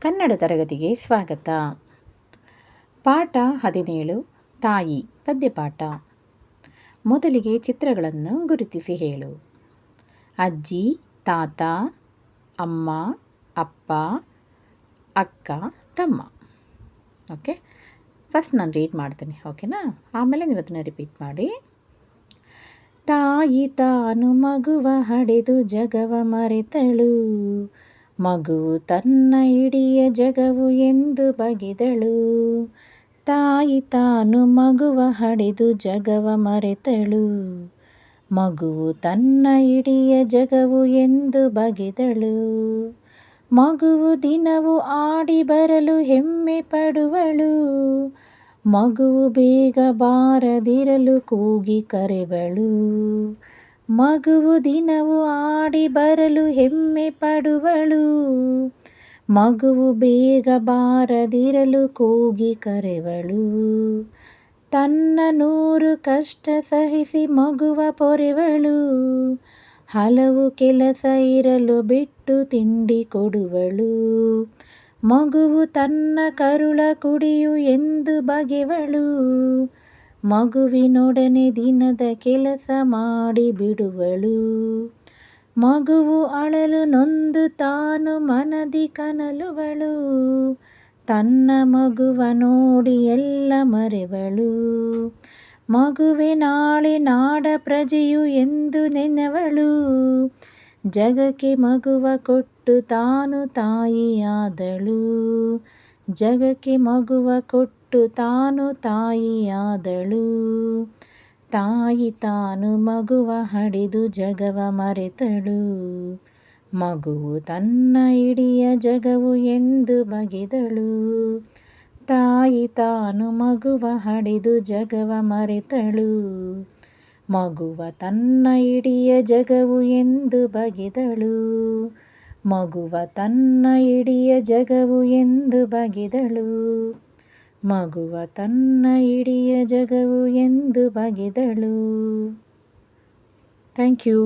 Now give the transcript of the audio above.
ಕನ್ನಡ ತರಗತಿಗೆ ಸ್ವಾಗತ. ಪಾಠ 17 ತಾಯಿ ಪದ್ಯಪಾಠ. ಮೊದಲಿಗೆ ಚಿತ್ರಗಳನ್ನು ಗುರುತಿಸಿ ಹೇಳು. ಅಜ್ಜಿ, ತಾತ, ಅಮ್ಮ, ಅಪ್ಪ, ಅಕ್ಕ, ತಮ್ಮ. ಓಕೆ, ಫಸ್ಟ್ ನಾನು ರೀಡ್ ಮಾಡ್ತೀನಿ, ಓಕೆನಾ? ಆಮೇಲೆ ನೀವು ಅದನ್ನು ರಿಪೀಟ್ ಮಾಡಿ. ತಾಯಿ ತಾನು ಮಗುವ ಹಡೆದು ಜಗವ ಮರೆತಳು, ಮಗುವು ತನ್ನ ಇಡಿಯ ಜಗವು ಎಂದು ಬಗೆದಳು. ತಾಯಿ ತಾನು ಮಗುವ ಹಡೆದು ಜಗವ ಮರೆತಳು, ಮಗುವು ತನ್ನ ಇಡಿಯ ಜಗವು ಎಂದು ಬಗೆದಳು. ಮಗುವು ದಿನವೂ ಆಡಿ ಬರಲು ಹೆಮ್ಮೆ ಪಡುವಳು, ಮಗುವು ಬೇಗ ಬಾರದಿರಲು ಕೂಗಿ ಕರೆವಳು. ಮಗುವು ದಿನವೂ ಆಡಿ ಬರಲು ಹೆಮ್ಮೆ ಪಡುವಳು, ಮಗುವು ಬೇಗ ಬಾರದಿರಲು ಕೂಗಿ ಕರೆವಳು. ತನ್ನ 100 ಕಷ್ಟ ಸಹಿಸಿ ಮಗುವ ಪೊರೆವಳು, ಹಲವು ಕೆಲಸ ಇರಲು ಬಿಟ್ಟು ತಿಂಡಿ ಕೊಡುವಳು. ಮಗುವು ತನ್ನ ಕರುಳ ಕುಡಿಯು ಎಂದು ಬಗೆವಳು, ಮಗುವಿನೊಡನೆ ದಿನದ ಕೆಲಸ ಮಾಡಿ ಬಿಡುವಳು. ಮಗುವು ಅಳಲು ನೊಂದು ತಾನು ಮನದಿ ಕನಲುವಳು, ತನ್ನ ಮಗುವ ನೋಡಿ ಎಲ್ಲ ಮರೆವಳು. ಮಗುವೆ ನಾಳೆ ನಾಡ ಪ್ರಜೆಯು ಎಂದು ನೆನೆವಳು, ಜಗಕ್ಕೆ ಮಗುವ ಕೊಟ್ಟು ತಾನು ತಾಯಿಯಾದಳು. ಜಗಕ್ಕೆ ಮಗುವ ಕೊಟ್ಟು ತಾನು ತಾಯಿಯಾದಳು. ತಾಯಿ ತಾನು ಮಗುವ ಹಡೆದು ಜಗವ ಮರೆತಳು, ಮಗುವು ತನ್ನ ಇಡಿಯ ಜಗವು ಎಂದು ಬಗೆದಳು. ತಾಯಿ ತಾನು ಮಗುವ ಹಡೆದು ಜಗವ ಮರೆತಳು, ಮಗುವ ತನ್ನ ಇಡಿಯ ಜಗವು ಎಂದು ಬಗೆದಳು. ಮಗುವ ತನ್ನ ಇಡಿಯ ಜಗವು ಎಂದು ಬಗೆದಳು, ಮಗುವ ತನ್ನ ಇಡಿಯ ಜಗವು ಎಂದು ಬಗೆದಳು. Thank you.